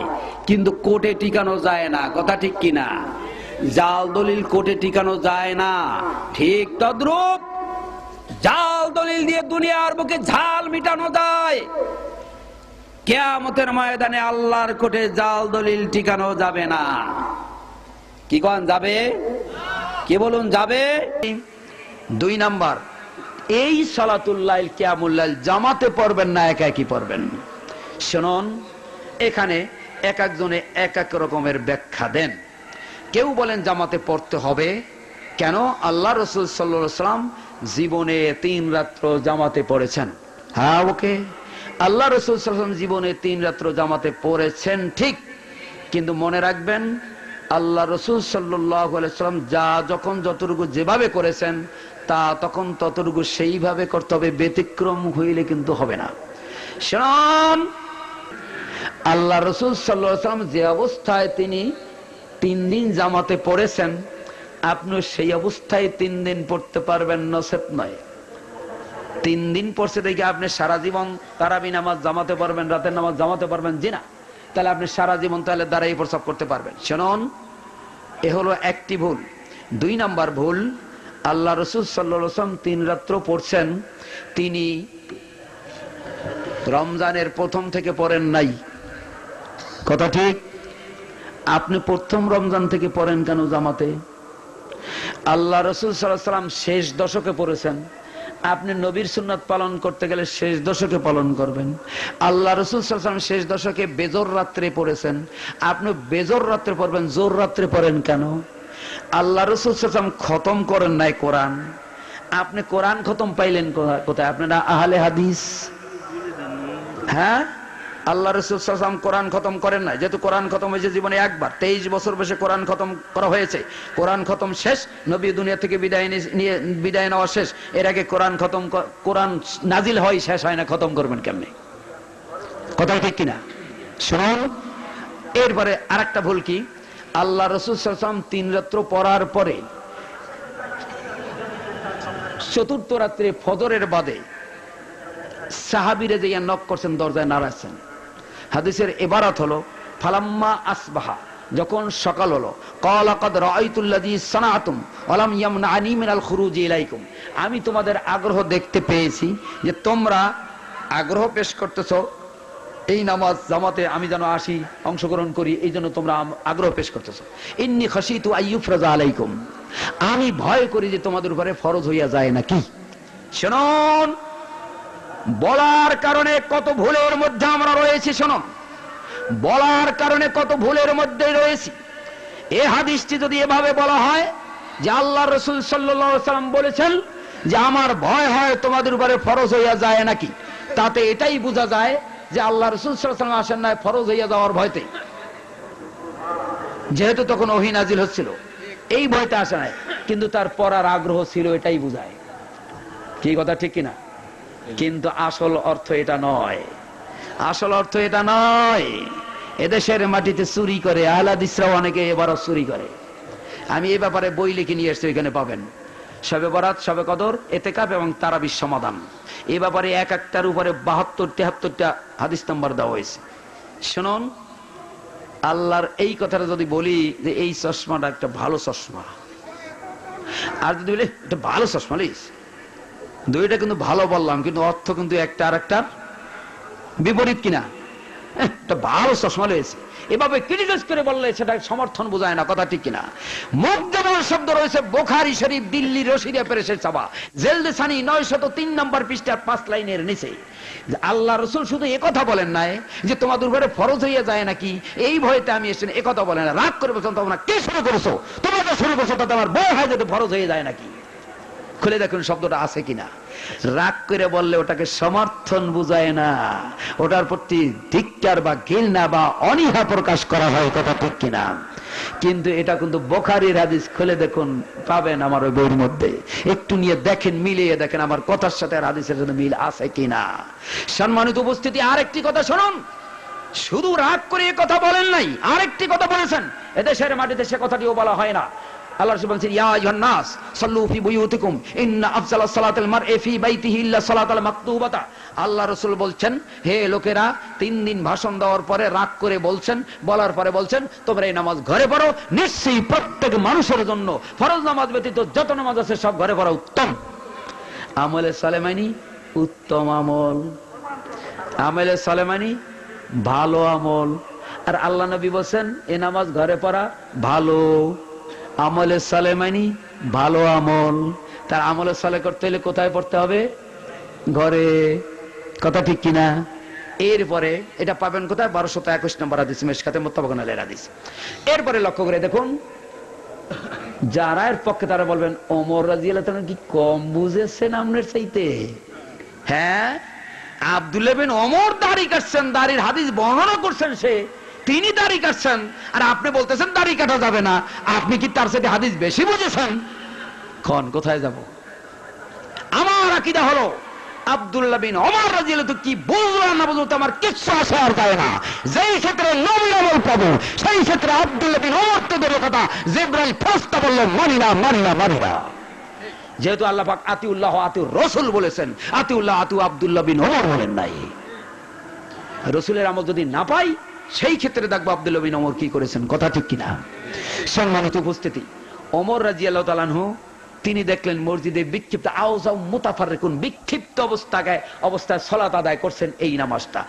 কিন্তু কোর্টে টিকানো যায় না। কথা ঠিক কিনা? জাল দলিল কোর্টে টিকানো যায় না। ঠিক তদ্রূপ জাল দলিল দিয়ে দুনিয়ার বুকে ঝাল মিটানো যায়, কিয়ামতের ময়দানে আল্লাহর কোর্টে জাল দলিল টিকানো যাবে না। কি কোন যাবে? কি বলুন যাবে? 2 নাম্বার, এই সালাতুল লাইল কিয়ামুল লাইল জামাতে পড়বেন না একা একই পড়বেন? শুনুন, এখানে এক একজনে এক এক রকমের ব্যাখ্যা দেন। কেউ বলেন জামাতে পড়তে হবে। কেন? আল্লাহ রাসূল সাল্লাল্লাহু আলাইহি ওয়াসাল্লাম জীবনে 3 রাত্র জামাতে পড়েছেন। হ্যাঁ, ওকে, আল্লাহ রাসূল সাল্লাল্লাহু আলাইহি ওয়াসাল্লাম জীবনে 3 রাত্র জামাতে পড়েছেন ঠিক, কিন্তু মনে রাখবেন আল্লাহ রাসূল সাল্লাল্লাহু আলাইহি ওয়াসাল্লাম যা যখন যতটুকু যেভাবে করেছেন তা তখন ততটুকু সেইভাবে করতে হবে, ব্যতিক্রম হইলে কিন্তু হবে না। শুনুন, আল্লাহ রাসূল সাল্লাল্লাহু আলাইহি ওয়াসাল্লাম যে অবস্থায় তিনি 3 দিন জামাতে পড়েছেন, আপনি সেই অবস্থায় 3 দিন পড়তে পারবেন নসিব নয়। 3 দিন পড়ছে দেখে আপনি সারা জীবন তারাবি নামাজ জামাতে পারবেন, রাতের নামাজ জামাতে পারবেন? জি না। তাহলে আপনি সারা জীবন তাহলে দাঁড়াই প্রসাব করতে পারবেন? শুনুন, এ হলো একটি ভুল। 2 নাম্বার ভুল, আল্লাহ রাসূল সাল্লাল্লাহু আলাইহি ওয়াসাল্লাম 3 রাত্র পড়ছেন, তিনি রমজানের প্রথম থেকে পড়েন নাই। কথা ঠিক? আপনি প্রথম রমজান থেকে পড়েন কেন জামাতে? আল্লাহ রাসূল সাল্লাল্লাহু আলাইহি ওয়াসাল্লাম শেষ দশকে পড়েছেন, আপনি নবীর সুন্নাত পালন করতে গেলে শেষ দশকে পালন করবেন। আল্লাহ রাসূল সাল্লাল্লাহু আলাইহি ওয়াসাল্লাম শেষ দশকে বেজর রাত্রে পড়েছেন, আপনি বেজর রাত্রে পড়বেন, জোর রাত্রে পড়েন কেন? আল্লাহ রাসূল সাল্লাল্লাহু আলাইহি ওয়াসাল্লাম খতম করেন নাই কোরআন, আপনি কোরআন খতম পাইলেন কোথায়? আপনারা আহলে হাদিস? হ্যাঁ, আল্লাহ রাসূল সাল্লাল্লাহু আলাইহি ওয়াসাল্লাম কোরআন খতম করেন না। যেহেতু কোরআন খতম হয়েছে জীবনে একবার, 23 বছর বয়সে কোরআন খতম করা হয়েছে। কোরআন খতম শেষ, নবী দুনিয়া থেকে বিদায় নেওয়া শেষ। এর আগে কোরআন নাজিল হয়, শেষ হয় না, খতম করবেন কেমনে? কথা ঠিক কিনা? শুনুন, এরপরে আরেকটা ভুল কি, আল্লাহ রাসূল সাল্লাল্লাহু আলাইহি ওয়াসাল্লাম 3 রাত্র পড়ার পরে 4র্থ রাত্রে ফজরের বাদে সাহাবীরা যে নক করছেন, দরজায় নাড়াচ্ছেন। হাদিসের ইবারত হলো ফালাম্মা আসবাহা, যখন সকাল হলো, ক্বালা ক্বাদ রাআইতুল্লাযী সানাআতুম ওয়া লাম ইয়ামনানি মিনাল খুরুজি ইলাইকুম, আমি তোমাদের আগ্রহ দেখতে পেয়েছি যে তোমরা আগ্রহ পেশ করতেছো এই নামাজ জামাতে আমি যেন আসি, অংশগ্রহণ করি, এই জন্য তোমরা আগ্রহ পেশ করতেছো। ইন্নী খাশিতু আইয়ুফরাজা আলাইকুম, আমি ভয় করি যে তোমাদের উপরে ফরজ হইয়া যায় নাকি। শুনুন, বলার কারণে কত ভুলের মধ্যে আমরা রয়েছি। শুনুন, বলার কারণে কত ভুলের মধ্যে রয়েছি। এই হাদিসটি যদি এভাবে বলা হয় যে আল্লাহ রাসূল সাল্লাল্লাহু আলাইহি ওয়াসাল্লাম বলেছেন যে আমার ভয় হয় তোমাদের উপরে ফরজ হইয়া যায় নাকি, তাতে এটাই বোঝা যায় যে আল্লাহ রাসূল সাল্লাল্লাহু আলাইহি ওয়াসাল্লাম আসেন না ফরজ হইয়া যাওয়ার ভয়তে, যেহেতু তখন ওহী নাজিল হচ্ছিল, এই ভয়তে আসে নাই, কিন্তু তার পড়ার আগ্রহ ছিল, এটাই বোঝায়। কি কথা ঠিক কিনা? কিন্তু আসল অর্থ এটা নয়, আসল অর্থ এটা নয়। এদেশের মাটিতে চুরি করে আহলে হাদিসরাও অনেকে এবারও চুরি করে। আমি এই ব্যাপারে বই লিখে নিয়ে এসেছি, এখানে পাবেন। শবে বরাত, শবে কদর, ইতিকাফ এবং তারাবির সমাধান, এই ব্যাপারে এক একটার উপরে 72-73টা হাদিস নাম্বার দেওয়া হয়েছে। শুনুন, আল্লাহর এই কথাটা যদি বলি যে এই চশমাটা একটা ভালো চশমা, আর যদি বলি এটা ভালো চশমা লিস, দুইটা কিন্তু ভালো বললাম, কিন্তু অর্থ কিন্তু একটা আর একটার বিপরীত কিনা। একটা ভালো চশমা রয়েছে, এভাবে ক্রিটিসাইজ করে বললে সেটা সমর্থন বোঝায় না। কথা ঠিক কিনা? মুকদ্দমার শব্দ রয়েছে বুখারী শরীফ, দিল্লি রশিদা পেরেশের ছাপা, জেলদেসানি 903 নম্বর পৃষ্ঠার 5 লাইনের নিচে। আল্লাহ রাসূল শুধু একথা বলেন নাই যে তোমাদের উপরে ফরজ হইয়া যায় নাকি, এই ভয়তে আমি এসেছি, একথা বলেন না। রাগ করে বলছেন তোমরা কে শুরু করেছো, তোমরা তো শুরু করছো, তাতে আমার ভয় হয় যাতে ফরজ হয়ে যায় নাকি। খুলে দেখুন শব্দটা আছে কিনা। রাগ করে বললে ওটাকে সমর্থন বুঝায় না, ওটার প্রতি ধিক্কার বা ঘৃণা বা অনীহা প্রকাশ করা হয়। কথা ঠিক কিনা? কিন্তু এটা কিন্তু বুখারীর হাদিস, খুলে দেখুন পাবেন আমার ওই বইয়ের মধ্যে, একটু নিয়ে দেখেন, মিলিয়ে দেখেন আমার কথার সাথে আর হাদিসের সাথে মিল আছে কিনা। সম্মানিত উপস্থিতি, আরেকটি কথা শুনুন, শুধু রাগ করে কথা বলেন নাই, আরেকটি কথা বলেছেন, এদেশের মাটিতে সে কথাটিও বলা হয় না। আল্লাহ রাসূল বলেছেন, ইয়া আইয়ুহান নাস সাল্লু ফি বুয়ুতিকুম ইন্না আফজালাস সালাতিল মারই ফি বাইতিহি ইল্লা সালাতাল মাকতুবাতা। আল্লাহ রাসূল বলছেন, হে লোকেরা, 3 দিন ভাষণ দেওয়ার পরে রাগ করে বলছেন, বলার পরে বলছেন তোমরা এই নামাজ ঘরে পড়ো, নিশ্চয়ই প্রত্যেক মানুষের জন্য ফরজ নামাজ ব্যতীত যত নামাজ আছে সব ঘরে পড়া উত্তম। আমলে সালেমানি উত্তম আমল, আমলে সালেমানি ভালো আমল। আর আল্লাহ নবী বলেন এই নামাজ ঘরে পড়া ভালো, আমলে সালেমানি ভালো আমল। তার আমলে সালে করতে হলে কোথায় পড়তে হবে? ঘরে। কথা ঠিক কিনা? এরপরে এটা পাবেন কোথায়? 1221 নম্বর হাদিস, মিশকাতে মুত্তাফাকুন আলাইহির হাদিস। এরপরে লক্ষ্য করে দেখুন, যারা এর পক্ষে তারা বলবেন ওমর রাদিয়াল্লাহু তাআলা কি কম বুঝেছেন আপনার চাইতে? হ্যাঁ, আব্দুল্লাহ বিন ওমর দাড়ি কাটছেন, দাড়ির হাদিস বর্ণনা করছেন, তিনি দাড়ি কাটছেন, আর আপনি বলতেছেন দাড়ি কাটা যাবে না। আপনি কি তার সাথে হাদিস বেশি বুঝেছেন? কোন কোথায় যাব? আমার আকীদা হলো আব্দুল্লাহ বিন ওমর রাদিয়াল্লাহু কি বুঝলো না বুঝলো আমার কিচ্ছু আসে আর যায় না। যেই ক্ষেত্রে নবীর আমল পাবো সেই ক্ষেত্রে আব্দুল্লাহ বিন ওমর তো দূরের কথা, জিবরাইল ফেরেশতা বলল মানি না, মানি না, মানি না। যেহেতু আল্লাহ পাক আতিউল্লাহ আতিউর রাসূল বলেছেন, আতিউল্লাহ আতিউ আব্দুল্লাহ বিন ওমর বলেন নাই। রাসূলের আমল যদি না পাই সেই ক্ষেত্রে দেখবো আব্দুল্লাহ বিন ওমর কি করেছেন। কথা ঠিক কিনা? সম্মানিত উপস্থিতি, ওমর রাদিয়াল্লাহু তাআলা আনহু তিনি দেখলেন মসজিদে বিক্ষিপ্ত আওযাও মুতাফাররিকুন, বিক্ষিপ্ত অবস্থায় সালাত আদায় করছেন এই নামাজটা।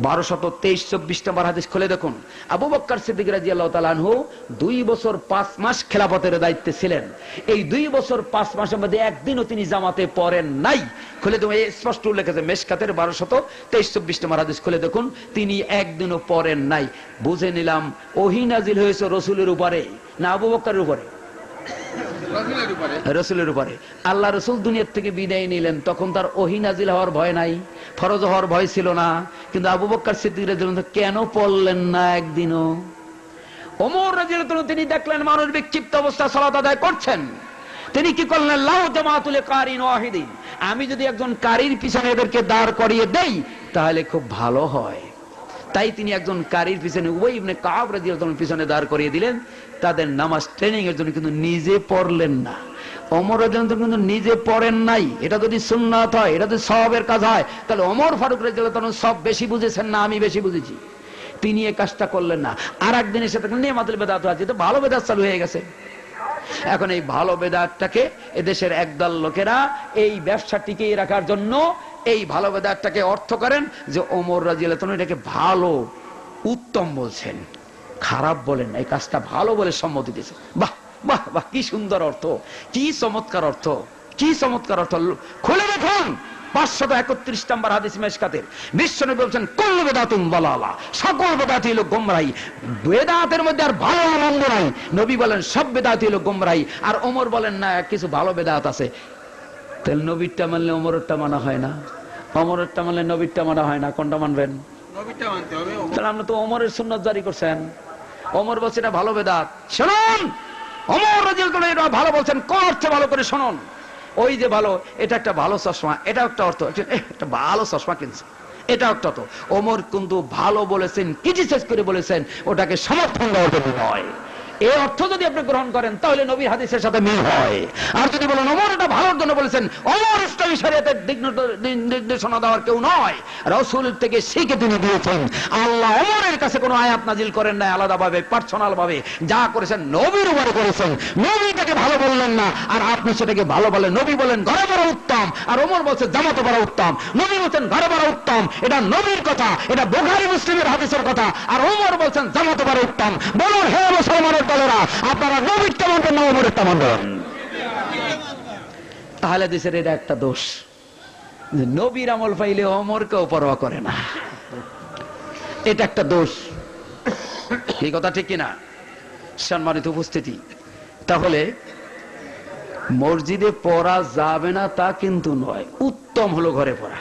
1223-24 নম্বর হাদিস খুলে দেখুন। আবু বকর সিদ্দিক রাদিয়াল্লাহু তাআলা আনহু 2 বছর 5 মাস খেলাফতের দায়িত্বে ছিলেন। এই 2 বছর 5 মাসের মধ্যে একদিনও তিনি জামাতে পড়েন নাই। খুলে দেখুন, স্পষ্ট উল্লেখ আছে মিশকাতের 1223-24 নম্বর হাদিস খুলে দেখুন, তিনি একদিনও পড়েন নাই। বুঝে নিলাম ওহী নাজিল হয়েছে রাসূলের উপরে না আবু বকরের উপরে? রাসূলের উপরে। আল্লাহ রাসূল দুনিয়া থেকে বিদায় নিলেন, তখন তার ওহী নাজিল হওয়ার ভয় নাই, ফরজ হওয়ার ভয় ছিল না। কিন্তু আবু বকর সিদ্দিক রাদিয়াল্লাহু তাআলা কেন পড়লেন না একদিনও? ওমর রাদিয়াল্লাহু তাআলা তিনি দেখলেন মানুষ বিক্ষিপ্ত অবস্থায় সালাত আদায় করছেন, তিনি কি করলেন? লাউ জামাতুল কারিন ওয়াহিদিন, আমি যদি একজন কারীর পিছনে এদেরকে দাঁড় করিয়ে দেই তাহলে খুব ভালো হয়। তাই তিনি একজন কারীর পিছনে উবাই ইবনে কাব রাদিয়াল্লাহু তাআলার পিছনে দাঁড় করিয়ে দিলেন তাদের নামাজ ট্রেনিং এর জন্য, কিন্তু নিজে পড়লেন না। ওমর রাদিয়াল্লাহু তাআলা কিন্তু নিজে পড়েন নাই। এটা যদি সুন্নাত হয়, এটা যদি সওয়াবের কাজ হয়, তাহলে ওমর ফারুক রাদিয়াল্লাহু তাআলা সব বেশি বুঝেছেন না আমি বেশি বুঝেছি? তিনি এই কাজটা করলেন না। আর একদিন এসে দেখলেন নিয়ামাতুল বিদআত আছে, তো ভালো বিদআত চালু হয়ে গেছে। এখন এই ভালো বিদআতটাকে এদেশের একদল লোকেরা এই ব্যবসা টিকিয়ে রাখার জন্য এই ভালো বিদআতটাকে অর্থ করেন যে ওমর রাদিয়াল্লাহু তাআলা এটাকে ভালো উত্তম বলছেন, খারাপ বলেন না, এই কাজটা ভালো বলে সম্মতি দিয়েছে। বাহ বাহ বাহ, কি সুন্দর অর্থ, কি চমৎকার অর্থ, কি চমৎকার অর্থ। খুলে দেখুন 531 নম্বর হাদিস মিশকাতের, বিশ্বনবী বলেছেন কুল্লু বিদআতুন দালালা, সকল বিদআতই হলো গোমরাহি। বিদআতের মধ্যে আর ভালো মন্দ নাই। নবী বলেন সব বিদআতই হলো গোমরাহি। আর ওমর বলেন না কিছু ভালো বিদআত আছে। তাহলে নবীরটা মানলে ওমরেরটা মানা হয় না, ওমরেরটা মানলে নবীরটা মানা হয় না। কোনটা মানবেন? নবীরটা মানতে হবে। তাহলে আপনি তো ওমরের সুন্নাত জারি করছেন। ওমর বলছে এটা ভালো বিদআত। শুনুন, ওমর রাদিয়াল্লাহু তাআলা এটা ভালো বলছেন, কোন অর্থে ভালো করে শুনুন। ওই যে ভালো, এটা একটা ভালো চশমা, এটা একটা অর্থ, একটা ভালো চশমা কিনছে, এটা একটা অর্থ। ওমর কিন্তু ভালো বলেছেন, ক্রিটিসাইজ করে বলেছেন, ওটাকে সমর্থন দেওয়ার জন্য নয়। এই অর্থ যদি আপনি গ্রহণ করেন তাহলে নবীর হাদিসের সাথে মিল হয়। আর যদি বলেন ওমর এটা ভালোর জন্য বলেছেন, ওমর ইসলামী শরীয়তের নির্দেশনা দেওয়ার কেউ নয়, রাসূল থেকে শিখে তিনি দিয়েছেন। আল্লাহ ওমরের কাছে কোনো আয়াত নাজিল করেন না আলাদাভাবে, পার্সোনাল ভাবে, যা করেছেন নবীর উপরে করেছেন। নবীটাকে ভালো বললেন না, আর আপনি সেটাকে ভালো বলেন। নবী বলেন ঘরে পড়া উত্তম, আর ওমর বলছে জামাতে পড়া উত্তম। নবী বলছেন ঘরে পড়া উত্তম, এটা নবীর কথা, এটা বুখারী মুসলিমের হাদিসের কথা। আর ওমর বলছেন জামাতে পড়া উত্তম। বলুন হে মুসলমানের দলেরা, আপনারা নবীরটা মানবেন না ওমরেরটা মানবেন? তাহলে দেশের এটা একটা দোষ, নবীর আমল পাইলে ওমরকেও পরোয়া করে না, এটা একটা দোষ। এই কথা ঠিক কিনা? সম্মানিত উপস্থিতি, তাহলে মসজিদে পড়া যাবে না তা কিন্তু নয়, উত্তম হলো ঘরে পড়া।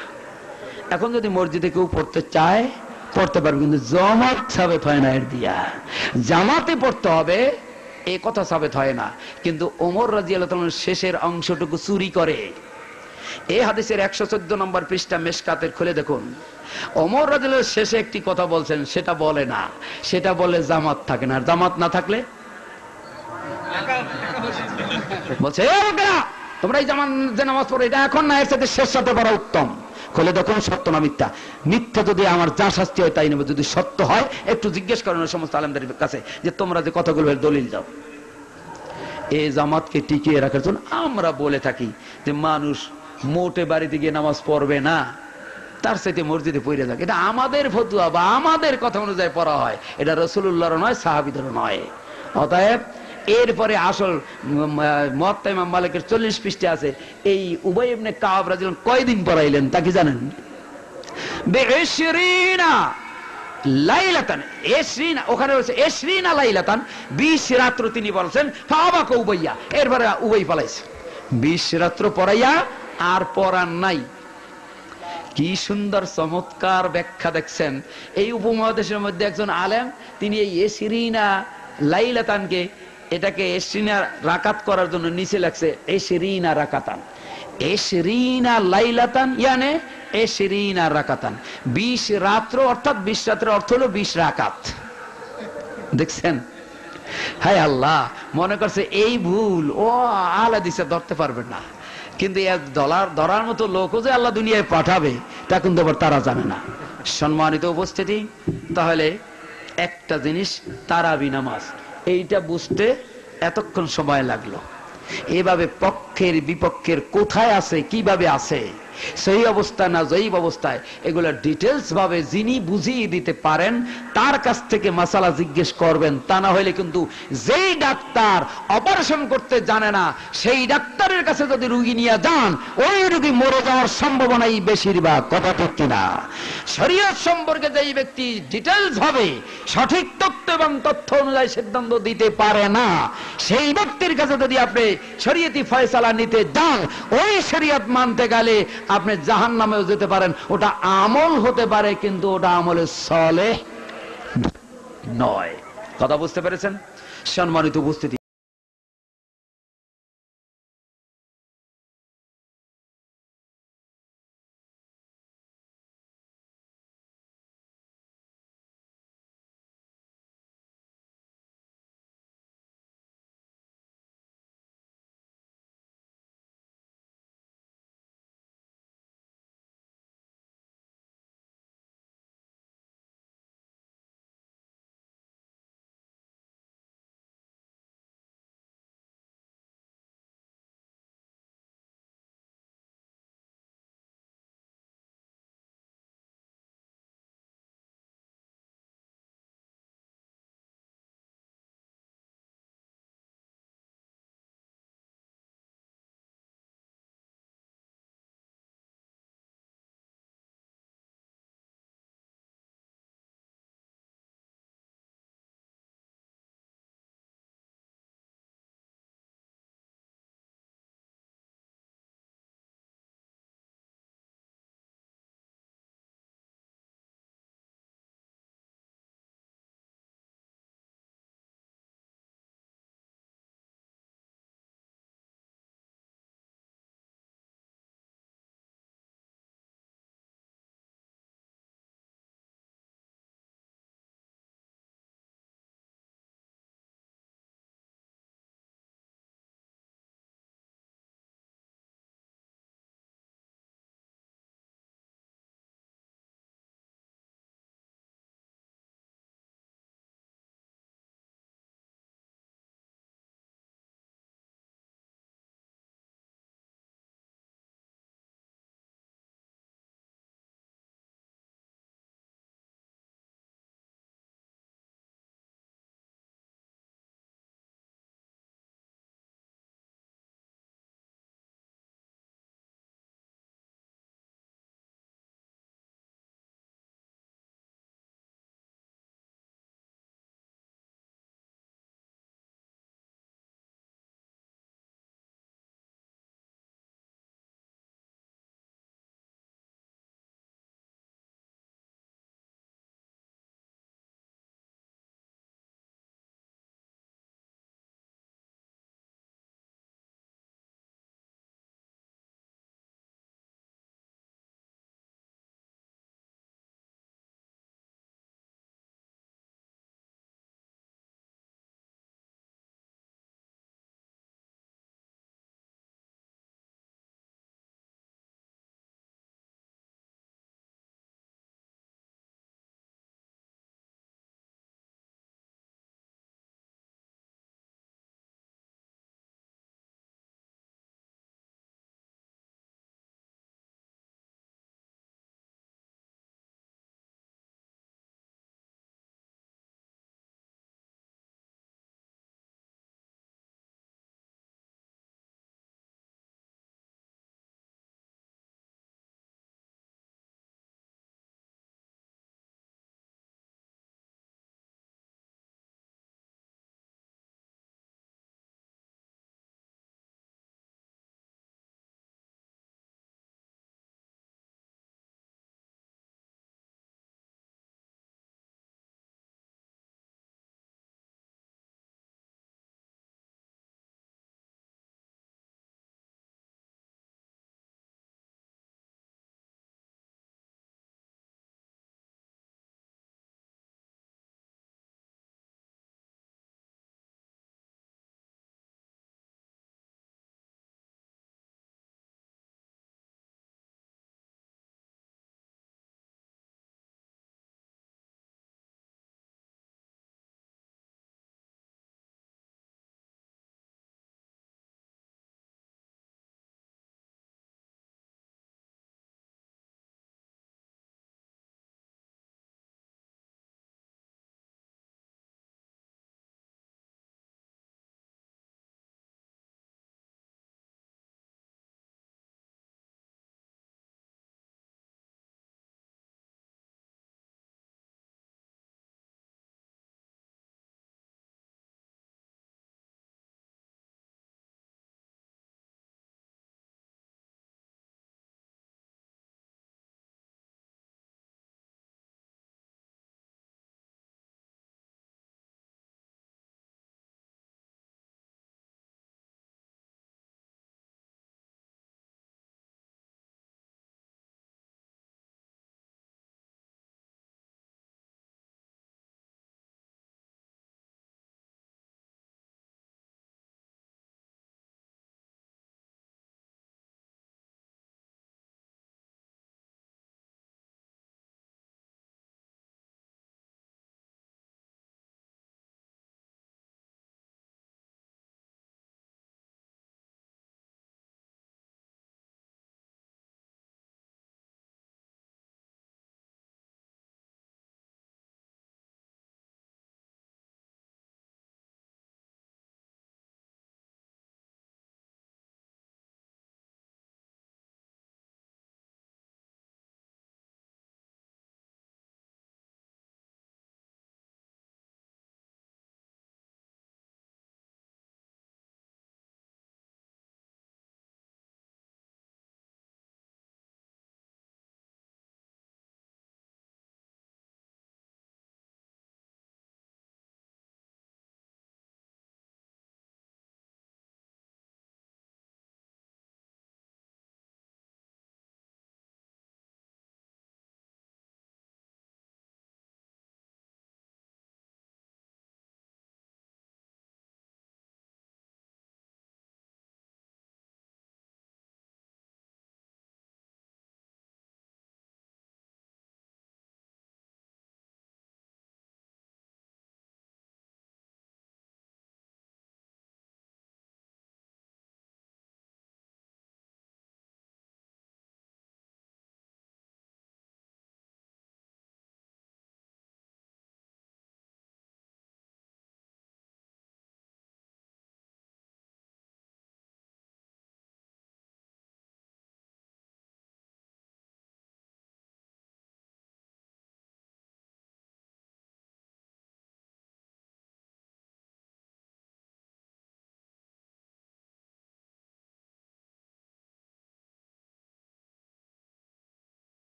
এখন যদি মসজিদে কেউ পড়তে চায় পড়তে পারবে, কিন্তু জামাত সাবেত হয় না এর দিয়া। জামাতে পড়তে হবে এই কথা সাবেত হয় না। কিন্তু ওমর রাদিয়াল্লাহু তাআলার শেষের অংশটুকু চুরি করে, এই হাদিসের 114 নম্বর পৃষ্ঠা মেশকাতের খুলে দেখুন। ওমর রাদিয়াল্লাহু শেষে একটি কথা বলছেন, সেটা বলে না, সেটা বলে জামাত থাকে না। আর জামাত না থাকলে বলছে তোমরা এই জামান যে নামাজ পড়ো এটা এখন না, এর সাথে শেষ সাথে পড়া উত্তম। খুলে দেখুন সত্য না মিথ্যা। মিথ্যা যদি আমার যা শাস্তি হয় তাই নেবে, যদি সত্য হয় একটু জিজ্ঞেস করেন সমস্ত আলেমদের কাছে যে তোমরা যে কথাগুলো দলিল দাও। এই জামাতকে টিকিয়ে রাখার জন্য আমরা বলে থাকি যে মানুষ মোটে বাড়িতে গিয়ে নামাজ পড়বে না, তার সাথে মসজিদে পড়ে থাকে। এটা আমাদের ফতোয়া বা আমাদের কথা অনুযায়ী পড়া হয়, এটা রাসূলুল্লাহর নয়, সাহাবীদেরও নয়। অতএব এরপরে আসল মুয়াত্তা ইমাম মালিকের 40 পৃষ্ঠা আছে। এই উবাই ইবনে কাব রাদিয়াল্লাহু আনহু কয়দিন পড়াইলেন তা কি জানেন? বে20 লাইলাতান, 20 ওখানে বলছে 20 লাইলাতান, 20 রাত্র তিনি বলছেন ফাবাকা উবাইয়া। এরপরে উবাই পালাইছে, 20 রাত্র পড়াইয়া আর পড়ান নাই। কি সুন্দর চমৎকার ব্যাখ্যা দেখছেন। এই উপমহাদেশের মধ্যে একজন আলেম তিনি এই 20 লাইলাতানকে এটাকে 20 রাকাত করার জন্য নিচে লাগছে 20 রাকাতান। 20 লাইলাতান ইয়ানে 20 রাকাতান, 20 রাত্র অর্থাৎ 20 রাত্রের অর্থ হলো 20 রাকাত। দেখছেন? হায় আল্লাহ, মনে করছে এই ভুল ও আলা দিছে ধরতে পারবে না, কিন্তু ধরার মতো লোকও যে আল্লাহ দুনিয়ায় পাঠাবে তা কিন্তু আবার তারা জানে না। সম্মানিত উপস্থিতি, তাহলে একটা জিনিস তারাবি নামাজ, এইটা বুঝতে এতক্ষণ সময় লাগলো। এভাবে পক্ষের বিপক্ষের কোথায় আছে, কিভাবে আছে, সেই অবস্থা না জয়ীব অবস্থায়, এগুলো ডিটেলস ভাবে যিনি বুঝিয়ে দিতে পারেন তার কাছ থেকে মাসালা জিজ্ঞেস করবেন। তা না হলে কিন্তু যেই ডাক্তার অপারেশন করতে জানে না সেই ডাক্তারের কাছে যদি রুগী নিয়ে যান, ওই রুগী মরে যাওয়ার সম্ভাবনাই বেশিরভাগ। কথা ঠিক কিনা? শরীয়ত সম্পর্কে যেই ব্যক্তি ডিটেলস ভাবে সঠিক তথ্য এবং তথ্য অনুযায়ী সিদ্ধান্ত দিতে পারে না, সেই ব্যক্তির কাছে যদি আপনি শরীয়তি ফয়সালা নিতে যান, ওই শরীয়ত মানতে গেলে আপনি জাহান্নামেও যেতে পারেন। ওটা আমল হতে পারে কিন্তু ওটা আমলে সলেহ নয়। কথা বুঝতে পেরেছেন? সম্মানিত উপস্থিতি,